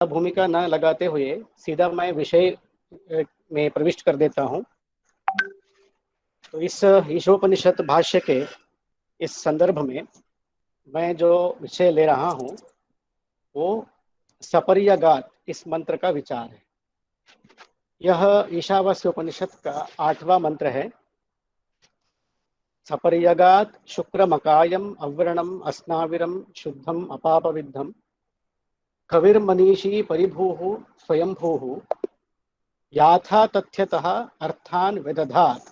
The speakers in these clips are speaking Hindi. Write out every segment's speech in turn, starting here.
भूमिका न लगाते हुए सीधा मैं विषय में प्रविष्ट कर देता हूँ। तो इस ईशोपनिषद भाष्य के इस संदर्भ में मैं जो विषय ले रहा हूँ वो सपर्यगात इस मंत्र का विचार है। यह ईशावास्य उपनिषद का 8वां मंत्र है। सपर्यगात शुक्रमकायम अव्रणम अस्नाविरम शुद्धम अपापविद्धम कविर्मनीषी परिभूः स्वयंभूः याथा तथ्यतः अर्थान विदधात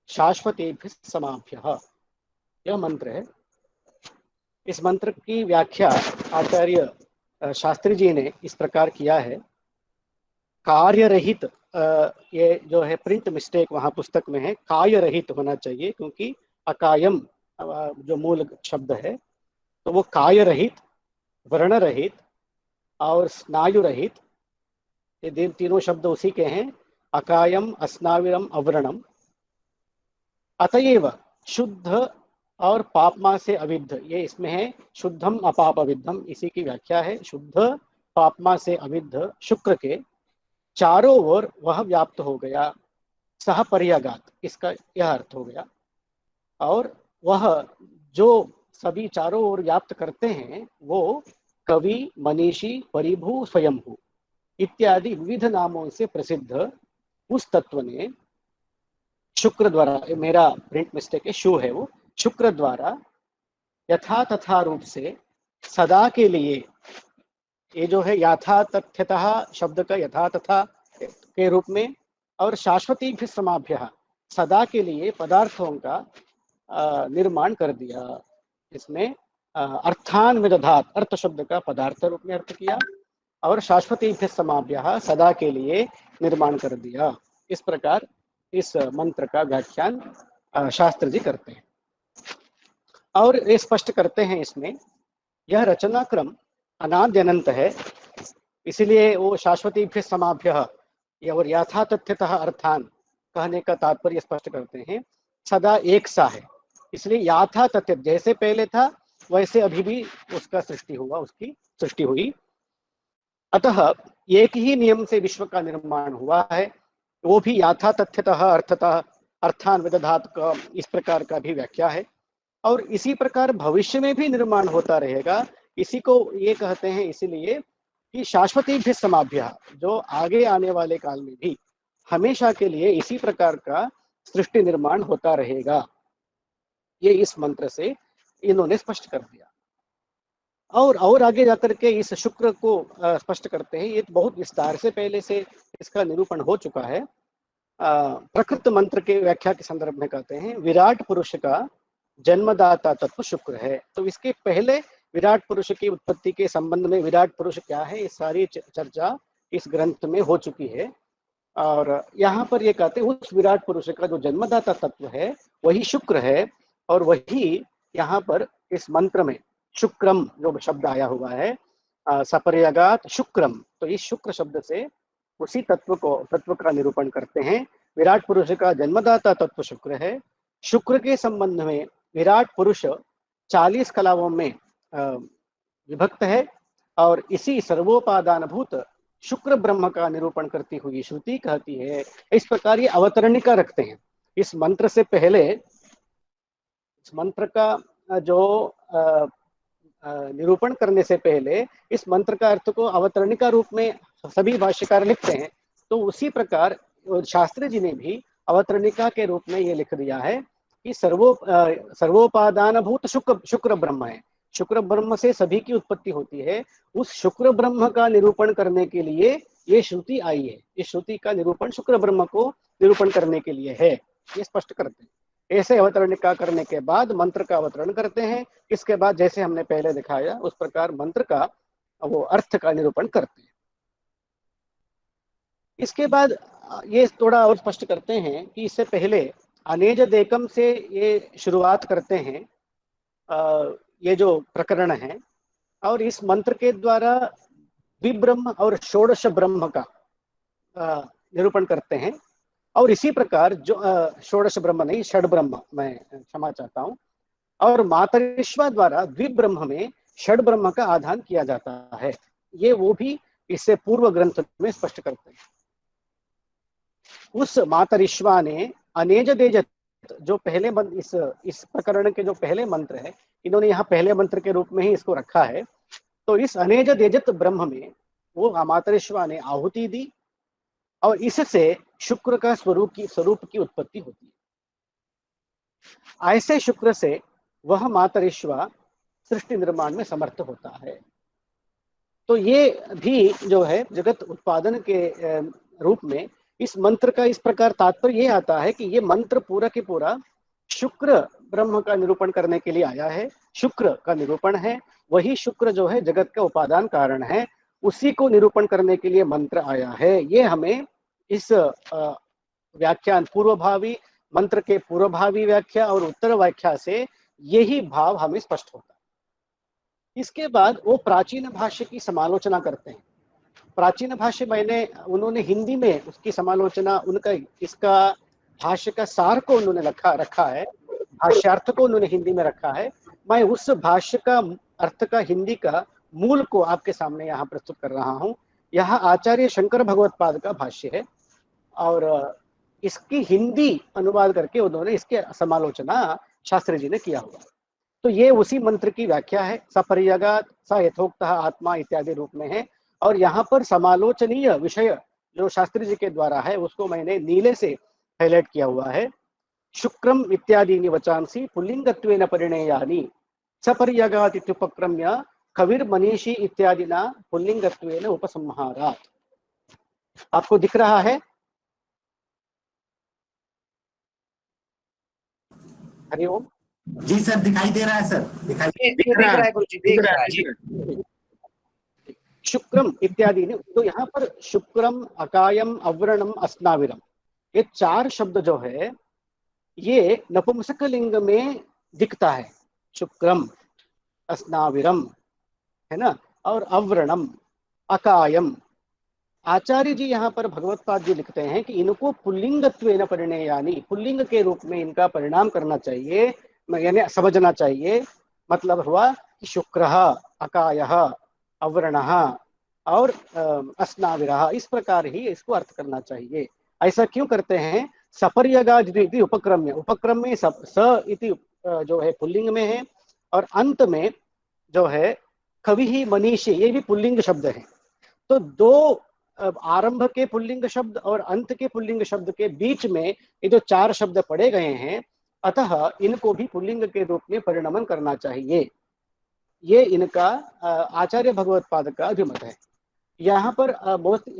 शाश्वतेभ्यः समाभ्यः। यह मंत्र है। इस मंत्र की व्याख्या आचार्य शास्त्री जी ने इस प्रकार किया है। कार्य रहित, ये जो है प्रिंट मिस्टेक वहाँ पुस्तक में है, काय रहित होना चाहिए, क्योंकि अकायम जो मूल शब्द है तो वो काय रहित, वर्ण रहित और स्नायु रहित, ये तीनों शब्द उसी के हैं। अकायम, अस्नाविरम, अव्रणम। अतएव शुद्ध और पापमा से अविद्ध, ये इसमें है। शुद्धम अपाप अविद्धम, इसी की व्याख्या है। शुद्ध पापमा से अविद्ध शुक्र के चारों ओर वह व्याप्त हो गया। सह पर्यागात, इसका यह अर्थ हो गया। और वह जो सभी चारों ओर व्याप्त करते हैं वो कवि, मनीषी, परिभू, स्वयंभू इत्यादि विविध नामों से प्रसिद्ध उस तत्व ने शुक्र द्वारा, मेरा प्रिंट मिस्टेक है, शु है वो, शुक्र द्वारा यथा तथा रूप से सदा के लिए, ये जो है यथा तथ्यतः शब्द का यथा तथा के रूप में, और शाश्वती भी समाभ्य सदा के लिए पदार्थों का निर्माण कर दिया। इसमें अर्थान विदधात, अर्थ शब्द का पदार्थ रूप में अर्थ किया, और शाश्वती भी समाभ्य सदा के लिए निर्माण कर दिया। इस प्रकार इस मंत्र का व्याख्यान शास्त्र जी करते हैं और ये स्पष्ट करते हैं इसमें यह रचना क्रम अनाद्य अनंत है। इसलिए वो शाश्वती भी समाभ्य और यथा तथ्यतः अर्थान कहने का तात्पर्य स्पष्ट करते हैं। सदा एक सा है, इसलिए यथा तथ्य, जैसे पहले था वैसे अभी भी उसका सृष्टि हुआ, उसकी सृष्टि हुई। अतः एक ही नियम से विश्व का निर्माण हुआ है, वो भी यथा तथ्यतः अर्थतः अर्थान विदधात का इस प्रकार का भी व्याख्या है। और इसी प्रकार भविष्य में भी निर्माण होता रहेगा। इसी को ये कहते हैं इसीलिए कि शाश्वती भी समाभ्य, जो आगे आने वाले काल में भी हमेशा के लिए इसी प्रकार का सृष्टि निर्माण होता रहेगा। ये इस मंत्र से इन्होंने स्पष्ट कर दिया। और आगे जाकर के इस शुक्र को स्पष्ट करते हैं। ये बहुत विस्तार से पहले से इसका निरूपण हो चुका है। प्रकृत मंत्र के व्याख्या के संदर्भ में कहते हैं विराट पुरुष का जन्मदाता तत्व शुक्र है। तो इसके पहले विराट पुरुष की उत्पत्ति के संबंध में विराट पुरुष क्या है, इस सारी चर्चा इस ग्रंथ में हो चुकी है। और यहाँ पर ये कहते हैं उस विराट पुरुष का जो जन्मदाता तत्व है वही शुक्र है। और वही यहाँ पर इस मंत्र में शुक्रम जो शब्द आया हुआ है, सपर्यगात शुक्रम, तो इस शुक्र शब्द से उसी तत्व का निरूपण करते हैं। विराट पुरुष का जन्मदाता तत्व शुक्र है। शुक्र के संबंध में विराट पुरुष 40 कलाओं में विभक्त है। और इसी सर्वोपादानभूत शुक्र ब्रह्म का निरूपण करती हुई श्रुति कहती है। इस प्रकार ये अवतरणिका रखते हैं। इस मंत्र से पहले, इस मंत्र का जो निरूपण करने से पहले इस मंत्र का अर्थ को अवतरणिका रूप में सभी भाष्यकार लिखते हैं। तो उसी प्रकार शास्त्री जी ने भी अवतरणिका के रूप में ये लिख दिया है कि सर्वोपादानभूत शुक्र ब्रह्म है। शुक्र ब्रह्म से सभी की उत्पत्ति होती है। उस शुक्र ब्रह्म का निरूपण करने के लिए ये श्रुति आई है। इस श्रुति का निरूपण शुक्र ब्रह्म को निरूपण करने के लिए है, ये स्पष्ट करते हैं। ऐसे अवतरणिका करने के बाद मंत्र का अवतरण करते हैं। इसके बाद जैसे हमने पहले दिखाया उस प्रकार मंत्र का वो अर्थ का निरूपण करते हैं। इसके बाद ये थोड़ा और स्पष्ट करते हैं कि इससे पहले अनेज देकम से ये शुरुआत करते हैं ये जो प्रकरण है। और इस मंत्र के द्वारा द्विब्रह्म और षोडश ब्रह्म का निरूपण करते हैं। और इसी प्रकार जो षोडश ब्रह्म नहीं, षड ब्रह्म, मैं क्षमा चाहता हूँ। और मातरिश्वा द्वारा द्विब्रह्म में षड ब्रह्म का आधान किया जाता है। ये वो भी इससे पूर्व ग्रंथ में स्पष्ट करते हैं। उस मातरिश्वा ने अनेज देजत, जो पहले इस प्रकरण के जो पहले मंत्र है, इन्होंने यहाँ पहले मंत्र के रूप में ही इसको रखा है। तो इस अनेज देजत ब्रह्म में वो मातरिश्वा ने आहुति दी और इससे शुक्र का स्वरूप की उत्पत्ति होती है। ऐसे शुक्र से वह मातरिश्वा सृष्टि निर्माण में समर्थ होता है। तो ये भी जो है जगत उत्पादन के रूप में इस मंत्र का इस प्रकार तात्पर्य ये आता है कि ये मंत्र पूरा के पूरा शुक्र ब्रह्म का निरूपण करने के लिए आया है। शुक्र का निरूपण है, वही शुक्र जो है जगत का उपादान कारण है, उसी को निरूपण करने के लिए मंत्र आया है। ये हमें इस व्याख्यान पूर्वभावी मंत्र के पूर्वभावी व्याख्या और उत्तर व्याख्या से यही भाव हमें स्पष्ट होता है। इसके बाद वो प्राचीन भाष्य की समालोचना करते हैं। प्राचीन भाष्य उन्होंने हिंदी में उसकी समालोचना, उनका इसका भाष्य का सार को उन्होंने रखा है, भाष्यार्थ को उन्होंने हिंदी में रखा है। मैं उस भाष्य का अर्थ का हिंदी का मूल को आपके सामने यहाँ प्रस्तुत कर रहा हूँ। यह आचार्य शंकर भगवत्पाद का भाष्य है और इसकी हिंदी अनुवाद करके उन्होंने इसके समालोचना शास्त्री जी ने किया हुआ। तो ये उसी मंत्र की व्याख्या है। सपर्यगात स यथोक्त आत्मा इत्यादि रूप में है। और यहाँ पर समालोचनीय विषय जो शास्त्री जी के द्वारा है उसको मैंने नीले से हाईलाइट किया हुआ है। शुक्रम इत्यादीनि वचांसी पुल्लिंगत्वेन परिणेयानि सपर्यगात इत्युपक्रम्य कविर मनीषी इत्यादिना पुल्लिंगत्वेन उपसंहारात्। आपको दिख रहा है? हरिओम। जी सर, दिखाई दे रहा है सर, दिख रहा है गुरुजी, दिख रहा है जी। शुक्रम इत्यादि ने, तो यहाँ पर शुक्रम, अकायम, अव्रणम, अस्नाविरम, ये चार शब्द जो है ये नपुंसक लिंग में दिखता है। शुक्रम, अस्नाविरम, है ना, और अव्रणम, अकायम। आचार्य जी यहाँ पर भगवत्पाद जी लिखते हैं कि इनको पुल्लिंगत्वेन परिणेयानि, पुल्लिंग के रूप में इनका परिणाम करना चाहिए, यानी समझना चाहिए। मतलब हुआ कि शुक्रः, अकायः, अव्रणः और अस्नाविरः, इस प्रकार ही इसको अर्थ करना चाहिए। ऐसा क्यों करते हैं? सपर्यगादि उपक्रम्य, उपक्रम में स इति जो है पुल्लिंग में है और अंत में जो है कवि ही मनीषी, ये भी पुल्लिंग शब्द है। तो दो आरंभ के पुल्लिंग शब्द और अंत के पुल्लिंग शब्द के बीच में ये जो चार शब्द पड़े गए हैं, अतः इनको भी पुल्लिंग के रूप में परिणमन करना चाहिए। ये इनका आचार्य भगवत्पाद का अभिमत है। यहाँ पर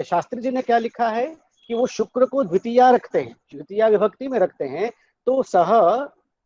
शास्त्री जी ने क्या लिखा है कि वो शुक्र को द्वितीया रखते हैं, द्वितीया विभक्ति में रखते हैं। तो सह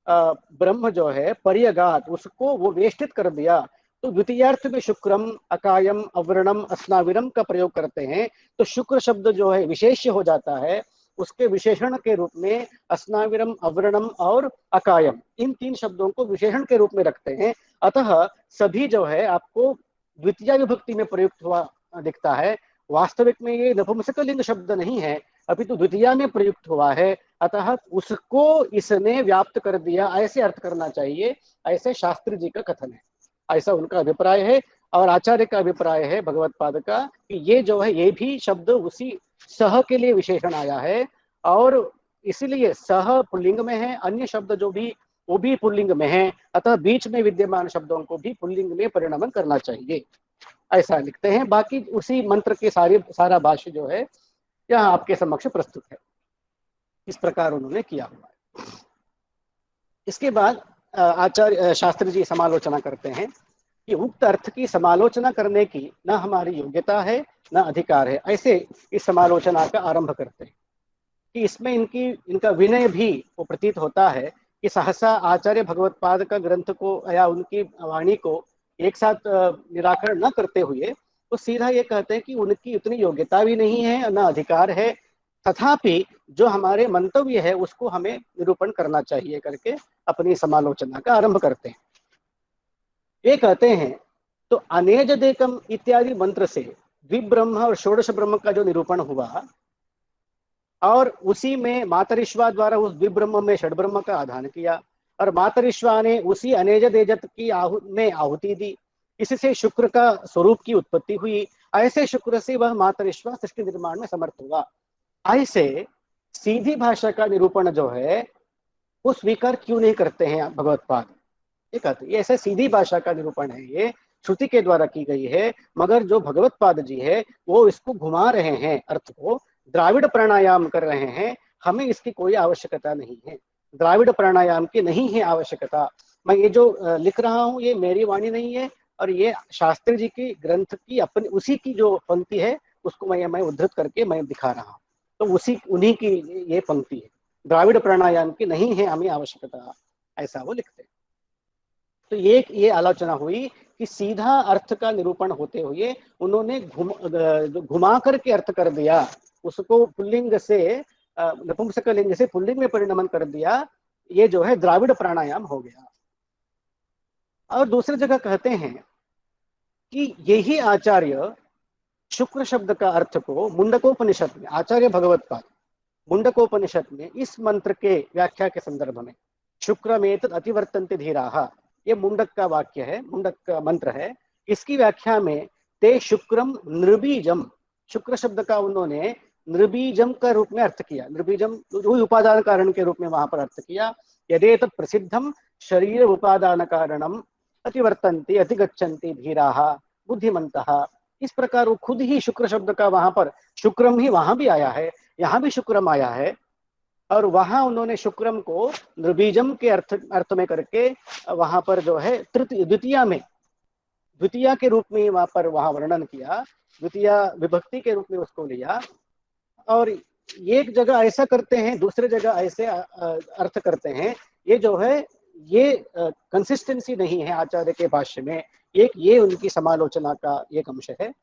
ब्रह्म जो है पर्यगात, उसको वो वेष्टित कर दिया। तो द्वितीयार्थ में शुक्रम, अकायम, अव्रणम, अस्नाविरम का प्रयोग करते हैं। तो शुक्र शब्द जो है विशेष्य हो जाता है, उसके विशेषण के रूप में अस्नाविरम, अव्रणम और अकायम, इन तीन शब्दों को विशेषण के रूप में रखते हैं। अतः सभी जो है आपको द्वितीय विभक्ति में प्रयुक्त हुआ दिखता है। वास्तविक में ये नपुंसकलिंग शब्द नहीं है, अभी तो द्वितीया में प्रयुक्त हुआ है। अतः उसको इसने व्याप्त कर दिया, ऐसे अर्थ करना चाहिए, ऐसे शास्त्री जी का कथन है, ऐसा उनका अभिप्राय है। और आचार्य का अभिप्राय है भगवत्पाद का कि ये जो है ये भी शब्द उसी सह के लिए विशेषण आया है और इसलिए सह पुल्लिंग में है, अन्य शब्द जो भी वो भी पुल्लिंग में है। अतः बीच में विद्यमान शब्दों को भी पुल्लिंग में परिणमन करना चाहिए, ऐसा लिखते हैं। बाकी उसी मंत्र के सारा भाष्य जो है यहाँ आपके समक्ष प्रस्तुत है। इस प्रकार उन्होंने किया हुआ है। इसके बाद आचार्य शास्त्री जी समालोचना करते हैं कि उक्त अर्थ की समालोचना करने की न हमारी योग्यता है न अधिकार है। ऐसे इस समालोचना का आरंभ करते हैं कि इसमें इनका विनय भी वो प्रतीत होता है कि सहसा आचार्य भगवत्पाद का ग्रंथ को या उनकी वाणी को एक साथ निराकरण न करते हुए वो सीधा ये कहते हैं कि उनकी उतनी योग्यता भी नहीं है न अधिकार है, तथापि जो हमारे मंतव्य है उसको हमें निरूपण करना चाहिए करके अपनी समालोचना का आरंभ करते हैं। ये कहते हैं तो अनेज देकम इत्यादि मंत्र से द्विब्रह्म और षोडश ब्रह्म का जो निरूपण हुआ और उसी में मातरिश्वा द्वारा उस द्विब्रह्म में षड्ब्रह्म का आधान किया और मातरिश्वा ने उसी अनेज देजत की में आहुति दी, इससे शुक्र का स्वरूप की उत्पत्ति हुई ऐसे शुक्र से वह मातरिश्वा सृष्टि निर्माण में समर्थ होगा। ऐसे सीधी भाषा का निरूपण जो है वो स्वीकार क्यों नहीं करते हैं भगवत्पाद? ये कहते ये ऐसे सीधी भाषा का निरूपण है, ये श्रुति के द्वारा की गई है, मगर जो भगवत्पाद जी है वो इसको घुमा रहे हैं, अर्थ को द्राविड़ प्राणायाम कर रहे हैं। हमें इसकी कोई आवश्यकता नहीं है, द्राविड़ प्राणायाम की नहीं है आवश्यकता। मैं ये जो लिख रहा हूँ ये मेरी वाणी नहीं है, और ये शास्त्री जी की ग्रंथ की अपनी उसी की जो पंक्ति है उसको मैं उद्धृत करके मैं दिखा रहा हूँ। तो उसी उन्हीं की ये पंक्ति है, द्राविड़ प्राणायाम की नहीं है हमें आवश्यकता, ऐसा वो लिखते हैं। तो ये आलोचना हुई कि सीधा अर्थ का निरूपण होते हुए उन्होंने घुमा करके अर्थ कर दिया, उसको पुल्लिंग से नपुंसक लिंग से पुल्लिंग में परिणमन कर दिया, ये जो है द्राविड़ प्राणायाम हो गया। और दूसरी जगह कहते हैं कि यही आचार्य शुक्र शब्द का अर्थ को मुंडकोपनिषद में, आचार्य भगवत्पाद मुंडकोपनिषद में इस मंत्र के व्याख्या के संदर्भ में शुक्रमेतद् अतिवर्तन्ते धीराः, ये मुंडक का वाक्य है, मुंडक का मंत्र है, इसकी व्याख्या में ते शुक्रम निर्बीजम, शुक्र शब्द का उन्होंने निर्बीजम का रूप में अर्थ किया, निर्बीजम उपादान कारण के रूप में वहां पर अर्थ किया। यदेतत् प्रसिद्धम शरीर उपादान कारणम अतिवर्तन्ते अतिगच्छन्ति धीराः बुद्धिमन्तः, इस प्रकार वो खुद ही शुक्र शब्द का वहां पर शुक्रम ही वहां भी आया है, यहाँ भी शुक्रम आया है, और वहां उन्होंने शुक्रम को निर्बीजम के अर्थ में करके वहां पर जो है द्वितीया के रूप में वहां पर वर्णन किया, द्वितीया विभक्ति के रूप में उसको लिया। और एक जगह ऐसा करते हैं, दूसरे जगह ऐसे अर्थ करते हैं, ये जो है ये कंसिस्टेंसी नहीं है आचार्य के भाष्य में। एक ये उनकी समालोचना का एक अंश है।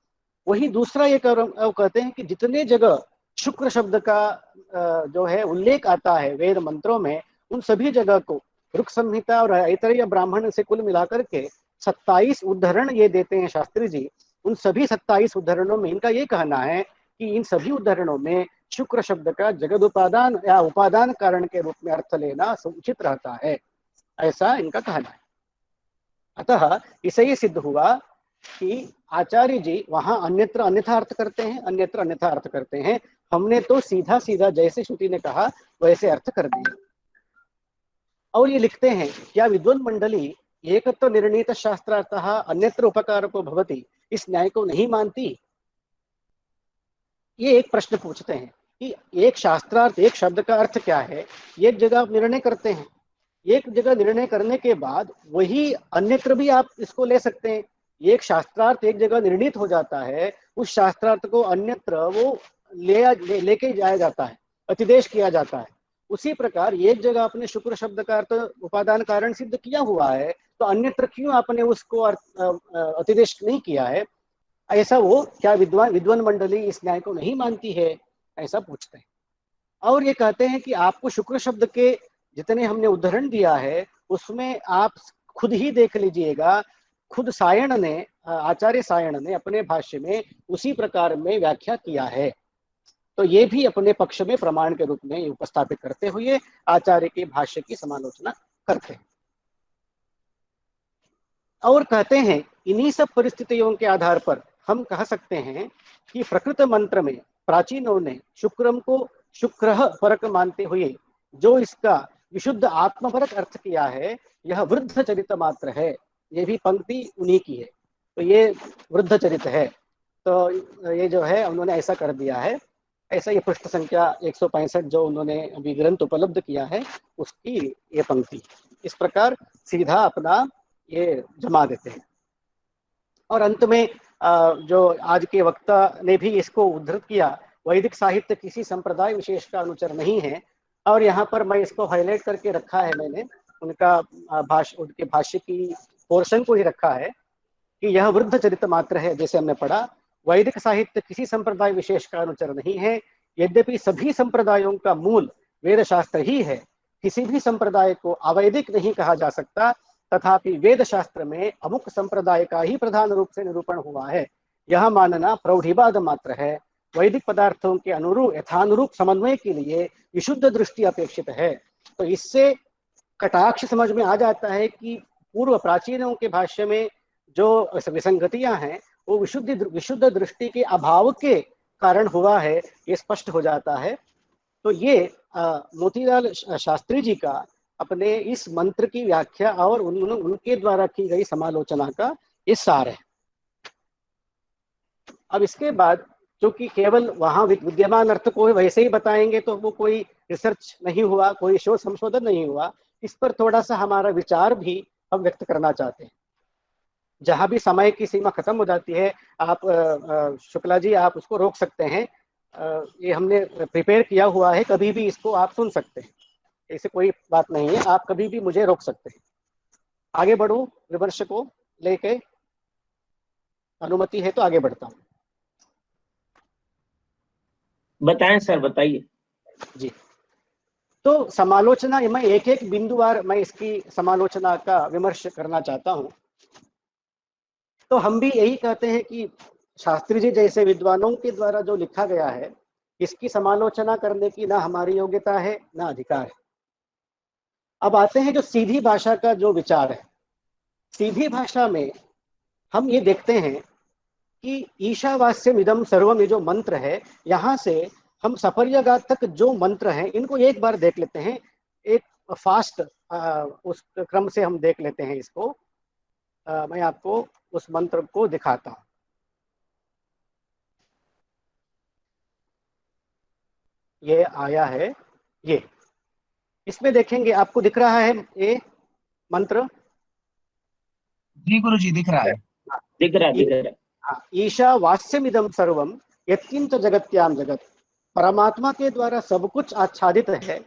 वही दूसरा ये कहते हैं कि जितने जगह शुक्र शब्द का जो है उल्लेख आता है वेद मंत्रों में, उन सभी जगह को ऋक् संहिता और ऐतरेय ब्राह्मण से कुल मिलाकर के 27 उदाहरण ये देते हैं शास्त्री जी। उन सभी 27 उदाहरणों में इनका ये कहना है कि इन सभी उदाहरणों में शुक्र शब्द का जगद उपादान या उपादान कारण के रूप में अर्थ लेना उचित रहता है, ऐसा इनका कहना है। अतः इसे ये सिद्ध हुआ कि आचार्य जी वहां अन्यत्र अन्यथा अर्थ करते हैं, अन्यत्र अन्यथा अर्थ करते हैं। हमने तो सीधा सीधा जैसे श्रुति ने कहा वैसे अर्थ कर दिया। और ये लिखते हैं क्या विद्वान मंडली एकत्र निर्णीत शास्त्रार्थः अन्यत्र उपकारको भवति, इस न्याय को नहीं मानती? ये एक प्रश्न पूछते हैं कि एक शास्त्रार्थ, एक शब्द का अर्थ क्या है, एक जगह आप निर्णय करते हैं, एक जगह निर्णय करने के बाद वही अन्यत्र भी आप इसको ले सकते हैं। एक शास्त्रार्थ एक जगह निर्णीत हो जाता है, उस शास्त्रार्थ को अन्यत्र वो लेके जाया जाता है, अतिदेश किया जाता है। उसी प्रकार एक जगह आपने शुक्र शब्द का अर्थ उपादान कारण सिद्ध किया हुआ है, तो अन्यत्र क्यों आपने उसको अतिदेश नहीं किया है? ऐसा वो क्या विद्वान मंडली इस न्याय को नहीं मानती है, ऐसा पूछते हैं। और ये कहते हैं कि आपको शुक्र शब्द के जितने हमने उदाहरण दिया है उसमें आप खुद ही देख लीजिएगा, खुद सायण ने, आचार्य सायण ने अपने भाष्य में उसी प्रकार में व्याख्या किया है। तो ये भी अपने पक्ष में प्रमाण के रूप में उपस्थापित करते हुए आचार्य के भाष्य की समालोचना करते हैं और कहते हैं इन्हीं सब परिस्थितियों के आधार पर हम कह सकते हैं कि प्रकृत मंत्र में प्राचीनों ने शुक्रम को शुक्र परक मानते हुए जो इसका विशुद्ध आत्मपरक अर्थ किया है, यह वृद्ध चरित मात्र है। ये भी पंक्ति उन्हीं की है, तो ये वृद्ध चरित है। तो ये जो है उन्होंने ऐसा कर दिया है। ऐसा ये पृष्ठ संख्या 165 जो उन्होंने अभी ग्रंथ उपलब्ध किया है उसकी ये पंक्ति इस प्रकार सीधा अपना ये जमा देते हैं। और अंत में जो आज के वक्ता ने भी इसको उद्धृत किया, वैदिक साहित्य किसी संप्रदाय विशेष का अनुचर नहीं है। और यहाँ पर मैं इसको हाईलाइट करके रखा है, मैंने उनका उनके भाष्य की पोर्शन को ही रखा है कि यह वृद्ध चरित्र मात्र है। जैसे हमने पढ़ा, वैदिक साहित्य किसी संप्रदाय विशेष का अनुचर नहीं है, यद्यपि सभी संप्रदायों का मूल वेद शास्त्र ही है। किसी भी संप्रदाय को अवैदिक नहीं कहा जा सकता, तथापि वेद शास्त्र में अमुक संप्रदाय का ही प्रधान रूप से निरूपण हुआ है, यह मानना प्रौढ़िवाद मात्र है। वैदिक पदार्थों के अनुरूप यथानुरूप समन्वय के लिए विशुद्ध दृष्टि अपेक्षित है। तो इससे कटाक्ष समझ में आ जाता है कि पूर्व प्राचीनों के भाष्य में जो विसंगतियां हैं वो विशुद्ध दृष्टि के अभाव के कारण हुआ है, ये स्पष्ट हो जाता है। तो ये मोतीलाल शास्त्री जी का अपने इस मंत्र की व्याख्या और उनके द्वारा की गई समालोचना का ये सार है। अब इसके बाद क्योंकि केवल वहां विद्यमान अर्थ को वैसे ही बताएंगे तो वो कोई रिसर्च नहीं हुआ, कोई शोध संशोधन नहीं हुआ, इस पर थोड़ा सा हमारा विचार भी हम व्यक्त करना चाहते हैं। जहां भी समय की सीमा खत्म हो जाती है, आप शुक्ला जी आप उसको रोक सकते हैं। ये हमने प्रिपेयर किया हुआ है, कभी भी इसको आप सुन सकते हैं, ऐसे कोई बात नहीं है, आप कभी भी मुझे रोक सकते हैं। आगे बढ़ो, विमर्श को लेके अनुमति है तो आगे बढ़ता हूँ। बताएं सर, बताइए जी। तो समालोचना, मैं एक एक बिंदुवार मैं इसकी समालोचना का विमर्श करना चाहता हूं। तो हम भी यही कहते हैं कि शास्त्री जी जैसे विद्वानों के द्वारा जो लिखा गया है, इसकी समालोचना करने की ना हमारी योग्यता है ना अधिकार है। अब आते हैं जो सीधी भाषा का जो विचार है। सीधी भाषा में हम ये देखते हैं कि ईशावास्यम इदम सर्वम, ये जो मंत्र है, यहाँ से हम सपर्यगात तक जो मंत्र हैं इनको एक बार देख लेते हैं, एक फास्ट उस क्रम से हम देख लेते हैं इसको। मैं आपको उस मंत्र को दिखाता हूं। ये आया है, ये इसमें देखेंगे आपको दिख रहा है ये मंत्र। जी गुरु जी दिख रहा है। दिख रहा है। ईशा वास्यमिदम सर्वम यत्किंच जगत्याम जगत, परमात्मा के द्वारा सब कुछ आच्छादित है,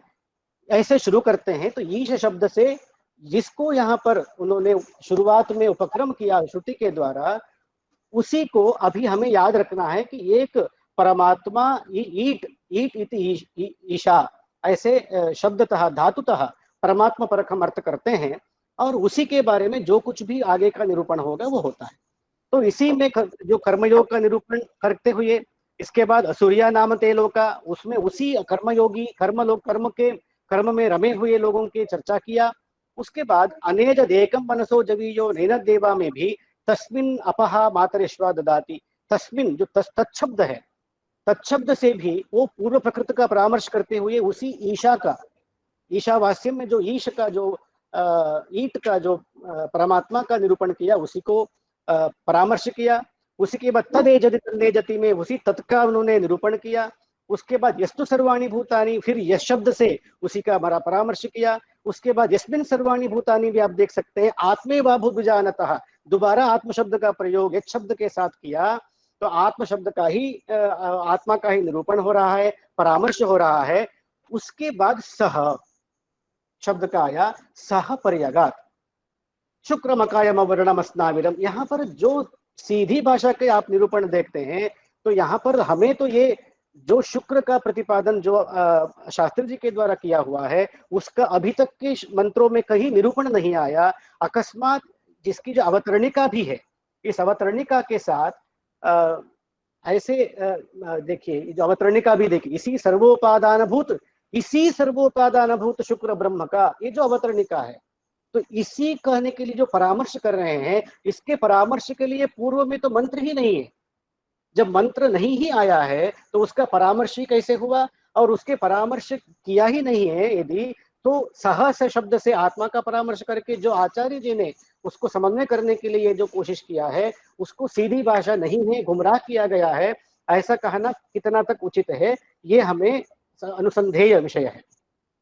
ऐसे शुरू करते हैं। तो ईश शब्द से जिसको यहाँ पर उन्होंने शुरुआत में उपक्रम किया श्रुति के द्वारा, उसी को अभी हमें याद रखना है कि एक परमात्मा ईट ईट इति ईशा, ऐसे शब्दतः धातुतः परमात्मा परक हम अर्थ करते हैं, और उसी के बारे में जो कुछ भी आगे का निरूपण होगा वो होता है। तो इसी में जो कर्मयोग का निरूपण करते हुए, इसके बाद असुरिया नाम तेलो का, उसमें उसी कर्मयोगी कर्मलोक कर्म में रमे हुए लोगों की चर्चा किया। उसके बाद अनेज देकम मनसो जवीयो नैन देवा में भी तस्मिन अपहा मातरेश्वा ददाती, तस्मिन जो तत्शब्द है, तत्शब्द से भी वो पूर्व प्रकृति का परामर्श करते हुए उसी ईशा का, ईशावास्यम में जो ईश का जो ईट का जो परमात्मा का निरूपण किया, उसी को परामर्श किया। उसी के बाद तदेजति तन्नेजति में उसी तत् का उन्होंने निरूपण किया। उसके बाद यस्तु सर्वाणि भूतानि, फिर यश शब्द से उसी का हमारा परामर्श किया। उसके बाद यस्मिन् सर्वाणि भूतानि भी आप देख सकते हैं, आत्मे वा भूतजानतः, दोबारा आत्म शब्द का प्रयोग एक शब्द के साथ किया। तो आत्म शब्द का ही आत्मा का ही निरूपण हो रहा है, परामर्श हो रहा है। उसके बाद सह शब्द का आया, सह पर्यगात शुक्र मकायम वर्णम स्नाविरम। यहाँ पर जो सीधी भाषा के आप निरूपण देखते हैं, तो यहाँ पर हमें तो ये जो शुक्र का प्रतिपादन जो शास्त्री जी के द्वारा किया हुआ है, उसका अभी तक के मंत्रों में कहीं निरूपण नहीं आया। अकस्मात जिसकी जो अवतरणिका भी है, इस अवतरणिका के साथ ऐसे देखिए, जो अवतरणिका भी देखिए, इसी सर्वोपादान भूत शुक्र ब्रह्म का ये जो अवतरणिका है, तो इसी कहने के लिए जो परामर्श कर रहे हैं, इसके परामर्श के लिए पूर्व में तो मंत्र ही नहीं है। जब मंत्र नहीं ही आया है तो उसका परामर्श ही कैसे हुआ? और उसके परामर्श किया ही नहीं है यदि, तो सहस शब्द से आत्मा का परामर्श करके जो आचार्य जी ने उसको समन्वय करने के लिए जो कोशिश किया है, उसको सीधी भाषा नहीं है, गुमराह किया गया है, ऐसा कहना कितना तक उचित है, ये हमें अनुसंधेय विषय है।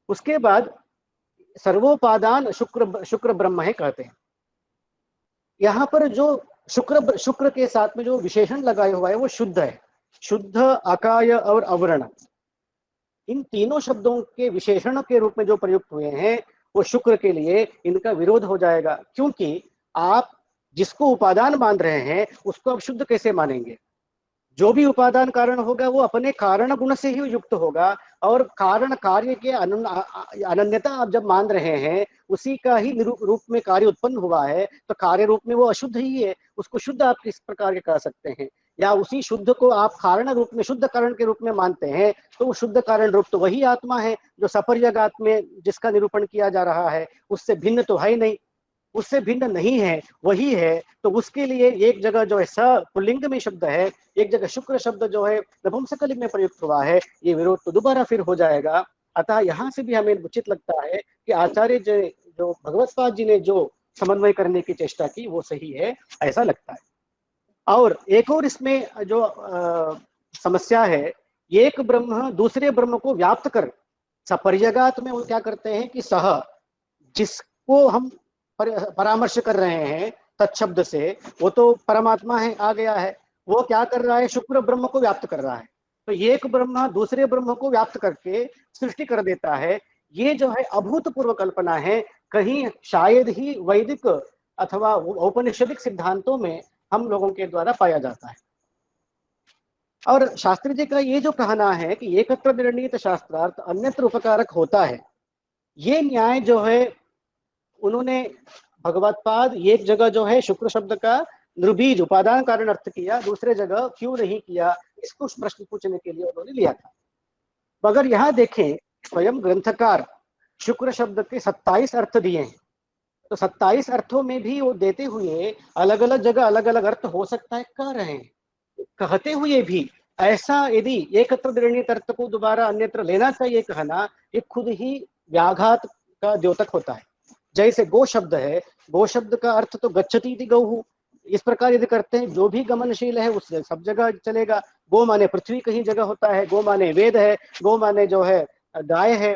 उसके बाद सर्वोपादान शुक्र ब्रह्म है कहते हैं। यहाँ पर जो शुक्र के साथ में जो विशेषण लगाया हुआ है वो शुद्ध है। शुद्ध, अकाय और अवर्ण, इन तीनों शब्दों के विशेषण के रूप में जो प्रयुक्त हुए हैं, वो शुक्र के लिए इनका विरोध हो जाएगा, क्योंकि आप जिसको उपादान मान रहे हैं उसको आप शुद्ध कैसे मानेंगे? जो भी उपादान कारण होगा वो अपने कारण गुण से ही युक्त होगा, और कारण कार्य के अनन्यता आप जब मान रहे हैं, उसी का ही रूप में कार्य उत्पन्न हुआ है, तो कार्य रूप में वो अशुद्ध ही है, उसको शुद्ध आप किस प्रकार के कह सकते हैं? या उसी शुद्ध को आप कारण रूप में, शुद्ध कारण के रूप में मानते हैं, तो वो शुद्ध कारण रूप तो वही आत्मा है जो सपर्यगात में जिसका निरूपण किया जा रहा है, उससे भिन्न तो है ही नहीं। उससे भिन्न नहीं है, वही है, तो उसके लिए एक जगह जो है स पुल्लिंग में शब्द है, एक जगह शुक्र शब्द जो है नपुंसकलिंग में प्रयुक्त हुआ है, ये विरोध तो दोबारा फिर हो जाएगा। अतः यहाँ से भी हमें उचित लगता है कि आचार्य जो भगवत्पाद जी ने जो समन्वय करने की चेष्टा की वो सही है, ऐसा लगता है। और एक और इसमें जो समस्या है, एक ब्रह्म दूसरे ब्रह्म को व्याप्त कर, सपर्यगात में वो क्या करते हैं कि सह, जिसको हम परामर्श कर रहे हैं तत्शब्द से, वो तो परमात्मा है, आ गया है, वो क्या कर रहा है, शुक्र ब्रह्म को व्याप्त कर रहा है। तो एक ब्रह्म दूसरे ब्रह्म को व्याप्त करके सृष्टि कर देता है। ये जो है अभूतपूर्व कल्पना है, कहीं शायद ही वैदिक अथवा औपनिषदिक सिद्धांतों में हम लोगों के द्वारा पाया जाता है। और शास्त्री जी का ये जो कहना है कि एकत्र निर्णीत शास्त्रार्थ अन्यत्र उपकारक होता है, ये न्याय जो है उन्होंने भगवत्पाद एक जगह जो है शुक्र शब्द का निर्बीज उपादान कारण अर्थ किया, दूसरे जगह क्यों नहीं किया, इसको प्रश्न पूछने के लिए उन्होंने लिया था। मगर यहाँ देखें, स्वयं ग्रंथकार शुक्र शब्द के 27 अर्थ दिए हैं, तो 27 अर्थों में भी वो देते हुए अलग अलग जगह अलग अलग अर्थ हो सकता है कह रहे हैं। कहते हुए भी ऐसा यदि एकत्र निर्णीत अर्थ को दोबारा अन्यत्र लेना चाहिए कहना, ये खुद ही व्याघात का द्योतक होता है। जैसे गो शब्द है, गो शब्द का अर्थ तो गच्छति इति गौः, इस प्रकार यदि करते हैं जो भी गमनशील है उस सब जगह चलेगा। गो माने पृथ्वी कहीं जगह होता है, गो माने वेद है, गो माने जो है गाय है।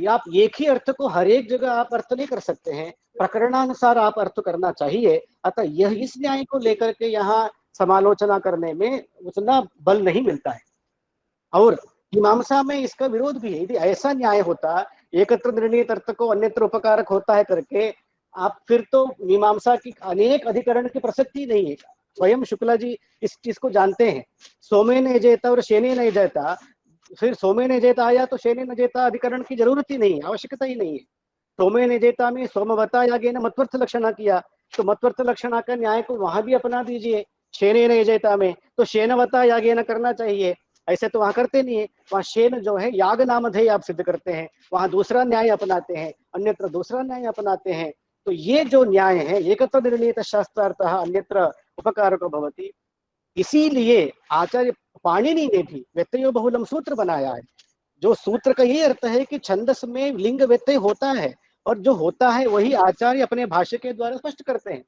आप एक ही अर्थ को हर एक जगह आप अर्थ नहीं कर सकते हैं, प्रकरणानुसार आप अर्थ करना चाहिए। अतः यह इस न्याय को लेकर के यहाँ समालोचना करने में उतना बल नहीं मिलता है। और मीमांसा में इसका विरोध भी है। यदि ऐसा न्याय होता, एकत्र निर्णीत अर्थ को अन्यत्र उपकारक होता है करके, आप फिर तो मीमांसा की अनेक अधिकरण की प्रसक्ति नहीं है। स्वयं शुक्ला जी इस चीज को जानते हैं, सोमे ने जेता और शेने नहीं जेता, फिर सोमे ने जेता आया तो शेने न जेता अधिकरण की जरूरत ही नहीं है, आवश्यकता ही नहीं है। सोमे ने जेता में सोमवता यागे ने मत्वर्थ लक्षणा किया, तो मत्वर्थ लक्षणा का न्याय को वहां भी अपना दीजिए। शेने ने जेता में तो शेनवता यागे न करना चाहिए, ऐसे तो वहां करते नहीं है। वहां शेन जो है याग नामधेय आप सिद्ध करते हैं, वहां दूसरा न्याय अपनाते हैं, अन्यत्र दूसरा न्याय अपनाते हैं। तो ये जो न्याय है एकत्र निर्णीत शास्त्रार्थः अन्यत्र उपकारको भवति, इसीलिए आचार्य पाणिनि ने भी व्यत्ययो बहुलम सूत्र बनाया है। जो सूत्र का ये अर्थ है कि छंदस में लिंग व्यत्यय होता है, और जो होता है वही आचार्य अपने भाष्य के द्वारा स्पष्ट करते हैं।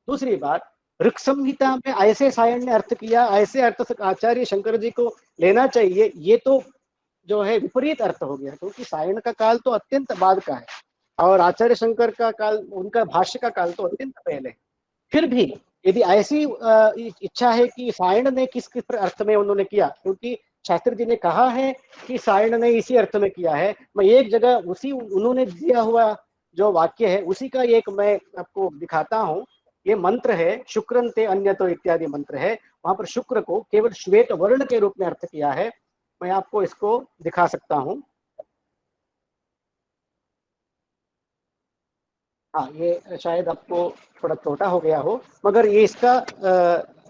दूसरी बात, ऋक् संहिता में ऐसे सायण ने अर्थ किया, ऐसे अर्थ से आचार्य शंकर जी को लेना चाहिए, ये तो जो है विपरीत अर्थ हो गया, क्योंकि सायण का काल तो अत्यंत बाद का है और आचार्य शंकर का काल, उनका भाष्य का काल तो अत्यंत पहले है। फिर भी यदि ऐसी इच्छा है कि सायण ने किस किस अर्थ में उन्होंने किया, क्योंकि शास्त्री जी ने कहा है कि सायण ने इसी अर्थ में किया है, मैं एक जगह उसी उन्होंने दिया हुआ जो वाक्य है उसी का एक मैं आपको दिखाता हूँ। ये मंत्र है शुक्रन्ते अन्यतो इत्यादि मंत्र है, वहां पर शुक्र को केवल श्वेत वर्ण के रूप में अर्थ किया है। मैं आपको इसको दिखा सकता हूँ। हाँ, ये शायद आपको थोड़ा छोटा हो गया हो, मगर ये इसका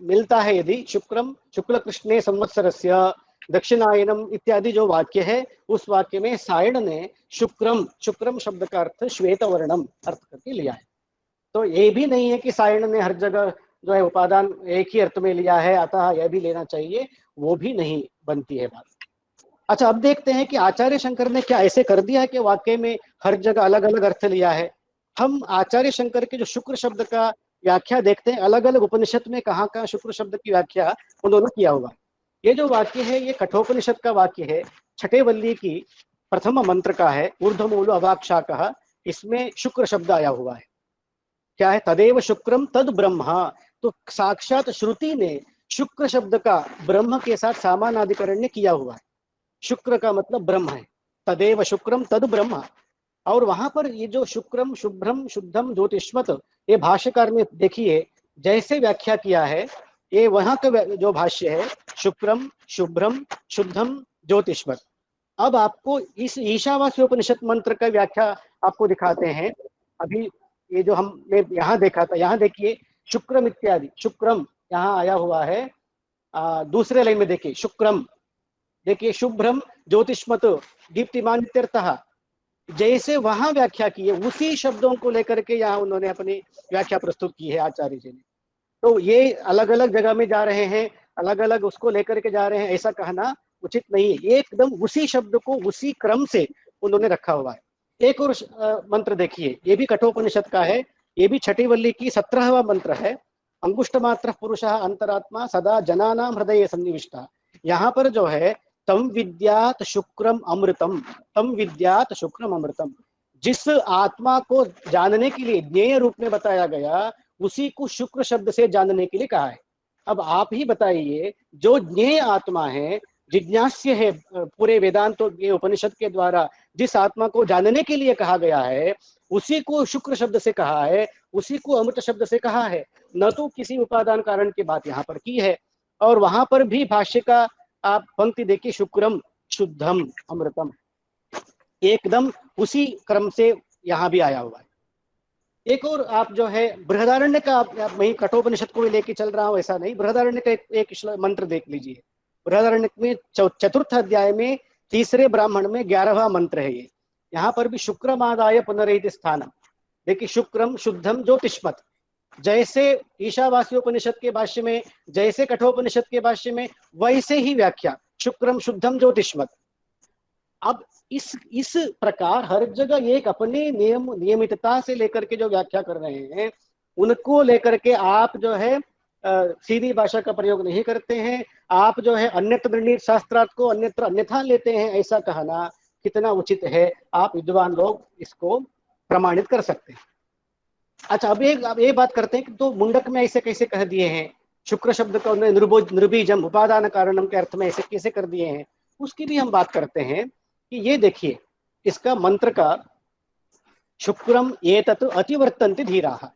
मिलता है। यदि शुक्रम शुक्ल कृष्णे संवत्सरस्य दक्षिणायनम इत्यादि जो वाक्य है, उस वाक्य में सायण ने शुक्रम शुक्रम शब्द का अर्थ श्वेत वर्णम अर्थ करके लिया है। तो ये भी नहीं है कि सायण ने हर जगह जो है उपादान एक ही अर्थ में लिया है, अतः यह भी लेना चाहिए, वो भी नहीं बनती है बात। अच्छा, अब देखते हैं कि आचार्य शंकर ने क्या ऐसे कर दिया कि वाक्य में हर जगह अलग अलग अर्थ लिया है। हम आचार्य शंकर के जो शुक्र शब्द का व्याख्या देखते हैं, अलग अलग उपनिषद में कहाँ कहाँ शुक्र शब्द की व्याख्या उन्होंने किया हुआ। ये जो वाक्य है ये कठोपनिषद का वाक्य है, छठे वल्ली की प्रथम मंत्र का है, ऊर्ध्वमूल अवाक्षा का, इसमें शुक्र शब्द आया हुआ है। क्या है, तदेव शुक्रम तद ब्रह्म। तो साक्षात श्रुति ने शुक्र शब्द का ब्रह्म के साथ सामानाधिकरण ने किया हुआ है। शुक्र का मतलब ब्रह्म है, तदेव शुक्रम तद ब्रह्म। और वहां पर ये जो शुक्रम शुभ्रम शुद्धम ज्योतिष्मत, ये भाष्यकार ने देखिए जैसे व्याख्या किया है, ये वहां का जो भाष्य है शुक्रम शुभ्रम शुद्धम ज्योतिष्मत। अब आपको इस ईशावास्य उपनिषद मंत्र का व्याख्या आपको दिखाते हैं। अभी ये जो हमने यहाँ देखा था, यहाँ देखिए शुक्रम इत्यादि, शुक्रम यहाँ आया हुआ है। दूसरे लाइन में देखिए शुक्रम, देखिए शुभ्रम ज्योतिष्मत दीप्तिमान इत्यर्थः, जैसे वहां व्याख्या की है उसी शब्दों को लेकर के यहाँ उन्होंने अपनी व्याख्या प्रस्तुत की है आचार्य जी ने। तो ये अलग अलग जगह में जा रहे हैं, अलग अलग उसको लेकर के जा रहे हैं, ऐसा कहना उचित नहीं है। ये एकदम उसी शब्द को उसी क्रम से उन्होंने रखा हुआ है। एक और मंत्र देखिए, ये भी कठोपनिषद का है, ये भी छठी वल्ली की 17वां मंत्र है। अंगुष्ठ मात्र पुरुष अंतरात्मा सदा जनानाम हृदय सन्निविष्टा। यहाँ पर जो है तम विद्यात शुक्रम अमृतम, तम विद्यात शुक्रम अमृतम, जिस आत्मा को जानने के लिए ज्ञेय रूप में बताया गया उसी को शुक्र शब्द से जानने के लिए कहा है। अब आप ही बताइए, जो ज्ञेय आत्मा है, जिज्ञास्य है, पूरे वेदांत तो ये उपनिषद के द्वारा जिस आत्मा को जानने के लिए कहा गया है उसी को शुक्र शब्द से कहा है, उसी को अमृत शब्द से कहा है, न तो किसी उपादान कारण की बात यहाँ पर की है। और वहां पर भी भाष्य का आप पंक्ति देखिए, शुक्रम शुद्धम अमृतम, एकदम उसी क्रम से यहाँ भी आया हुआ है। एक और आप जो है बृहदारण्य का, आप वही कठोपनिषद को भी लेके चल रहा हूं ऐसा नहीं, बृहदारण्य का एक मंत्र देख लीजिए। बृहदारण्य में चतुर्थ अध्याय में तीसरे ब्राह्मण में 11वां मंत्र है ये। यहाँ पर भी शुक्रमादाय पुनरेति स्थानम, देखिए शुक्रम शुद्धम ज्योतिष्मत, जैसे ईशावास्योपनिषद के भाष्य में, जैसे कठोपनिषद के भाष्य में, वैसे ही व्याख्या शुक्रम शुद्धम ज्योतिष्मत। अब इस प्रकार हर जगह एक अपने नियमितता से लेकर के जो व्याख्या कर रहे हैं उनको लेकर के आप जो है सीधी भाषा का प्रयोग नहीं करते हैं, आप जो है अन्यत्र निर्णीत शास्त्रार्थ को अन्यत्र अन्यथा लेते हैं, ऐसा कहना कितना उचित है, आप विद्वान लोग इसको प्रमाणित कर सकते हैं। अच्छा, अब ये बात करते हैं कि तो मुंडक में ऐसे कैसे कह दिए हैं, शुक्र शब्द को निर्बीजम उपादान कारणम के अर्थ में ऐसे कैसे कर दिए हैं, उसकी भी हम बात करते हैं। कि ये देखिए इसका मंत्र का शुक्रम एतत् अतिवर्तन्ति धीराः,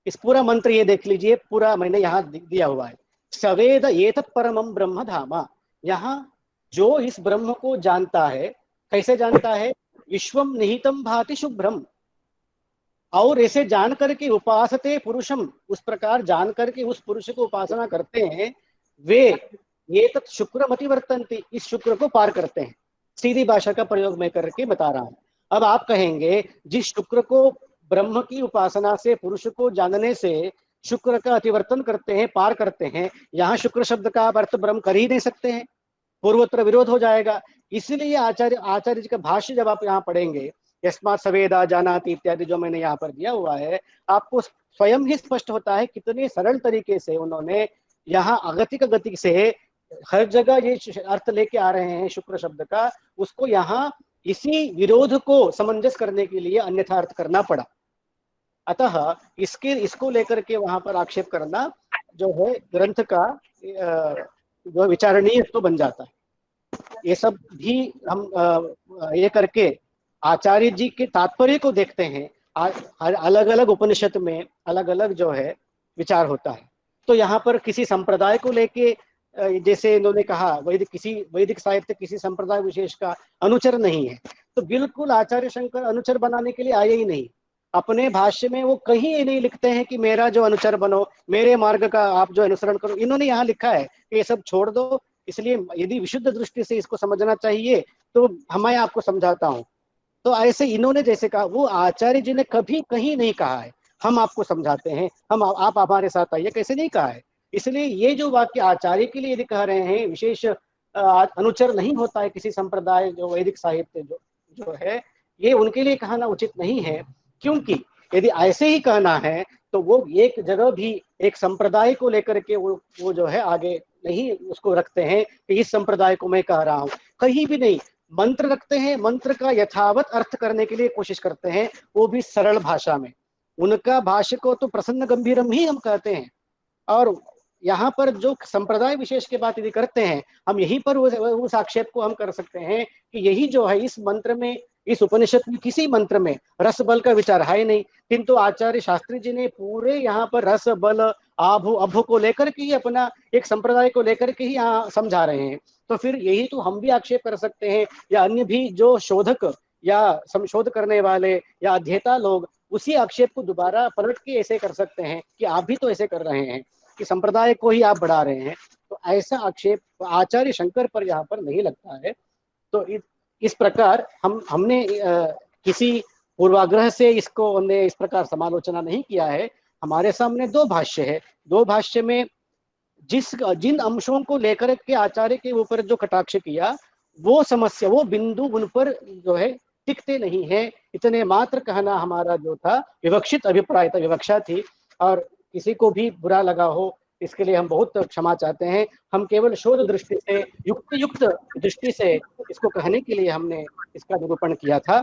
इस पूरा मंत्र ये देख लीजिए, पूरा मैंने यहाँ दिया हुआ है। सवेद एतत् परमं ब्रह्म धामा, यहाँ जो इस ब्रह्म को जानता है, कैसे जानता है, विश्वम निहितम भाति शुभ्रम, और ऐसे जान करके उपासते पुरुषम, उस प्रकार जान करके उस पुरुष को उपासना करते हैं, वे एतत् शुक्रम अतिवर्तन्ति, इस शुक्र को पार करते हैं। सीधी भाषा का प्रयोग मैं करके बता रहा हूं। अब आप कहेंगे जिस शुक्र को ब्रह्म की उपासना से, पुरुष को जानने से शुक्र का अतिवर्तन करते हैं, पार करते हैं, यहाँ शुक्र शब्द का आप अर्थ ब्रह्म कर ही नहीं सकते हैं, पूर्वोत्तर विरोध हो जाएगा। इसलिए आचार्य जी का भाष्य जब आप यहाँ पढ़ेंगे, यस्मात् सवेदा जानाति इत्यादि जो मैंने यहाँ पर दिया हुआ है, आपको स्वयं ही स्पष्ट होता है कितने सरल तरीके से उन्होंने यहाँ अगतिक गति से हर जगह ये अर्थ लेके आ रहे हैं शुक्र शब्द का, उसको यहाँ इसी विरोध को समंजस करने के लिए अन्यथा अर्थ करना पड़ा। अतः इसको लेकर के वहां पर आक्षेप करना जो है ग्रंथ का जो विचारणीय तो बन जाता है। ये सब भी हम ये करके आचार्य जी के तात्पर्य को देखते हैं। हर अलग अलग उपनिषद में अलग अलग जो है विचार होता है। तो यहाँ पर किसी संप्रदाय को लेके, जैसे इन्होंने कहा वैदिक साहित्य किसी संप्रदाय विशेष का अनुचर नहीं है, तो बिल्कुल आचार्य शंकर अनुचर बनाने के लिए आए ही नहीं। अपने भाष्य में वो कहीं ये नहीं लिखते हैं कि मेरा जो अनुचर बनो, मेरे मार्ग का आप जो अनुसरण करो। इन्होंने यहाँ लिखा है कि ये सब छोड़ दो। इसलिए यदि विशुद्ध दृष्टि से इसको समझना चाहिए तो मैं आपको समझाता हूँ। तो ऐसे इन्होंने जैसे कहा, वो आचार्य जी ने कभी कहीं नहीं कहा है हम आपको समझाते हैं, आप हमारे साथ आइए, कैसे नहीं कहा है। इसलिए ये जो वाक्य आचार्य के लिए यदि कह रहे हैं, विशेष अनुचर नहीं होता है किसी संप्रदाय जो वैदिक साहित्य जो है, ये उनके लिए कहना उचित नहीं है। क्योंकि यदि ऐसे ही कहना है तो वो एक जगह भी एक संप्रदाय को लेकर के वो जो है आगे नहीं उसको रखते हैं कि इस संप्रदाय को मैं कह रहा हूँ, कहीं भी नहीं। मंत्र रखते हैं, मंत्र का यथावत अर्थ करने के लिए कोशिश करते हैं, वो भी सरल भाषा में। उनका भाष्य को तो प्रसन्न गंभीरम ही हम कहते हैं। और यहाँ पर जो संप्रदाय विशेष की बात यदि करते हैं, हम यहीं पर उस आक्षेप को हम कर सकते हैं कि यही जो है इस मंत्र में, इस उपनिषद में किसी मंत्र में रस बल का विचार है ही नहीं, किंतु आचार्य शास्त्री जी ने पूरे यहाँ पर रस बल आभु अभु को लेकर के ही, अपना एक संप्रदाय को लेकर के ही यहाँ समझा रहे हैं। तो फिर यही तो हम भी आक्षेप कर सकते हैं, या अन्य भी जो शोधक या संशोध करने वाले या अध्येता लोग उसी आक्षेप को दोबारा पलट के ऐसे कर सकते हैं कि आप भी तो ऐसे कर रहे हैं कि संप्रदाय को ही आप बढ़ा रहे हैं। तो ऐसा आक्षेप आचार्य शंकर पर यहाँ पर नहीं लगता है। तो इस प्रकार हमने किसी पूर्वाग्रह से इसको हमने इस प्रकार समालोचना नहीं किया है। हमारे सामने दो भाष्य है, दो भाष्य में जिन अंशों को लेकर के आचार्य के ऊपर जो कटाक्ष किया, वो समस्या, वो बिंदु उन पर जो है टिकते नहीं है। इतने मात्र कहना हमारा जो था विवक्षित अभिप्राय था, विवक्षा थी, और किसी को भी बुरा लगा हो इसके लिए हम बहुत क्षमा चाहते हैं। हम केवल शोध दृष्टि से, युक्त दृष्टि से इसको कहने के लिए हमने इसका निरूपण किया था।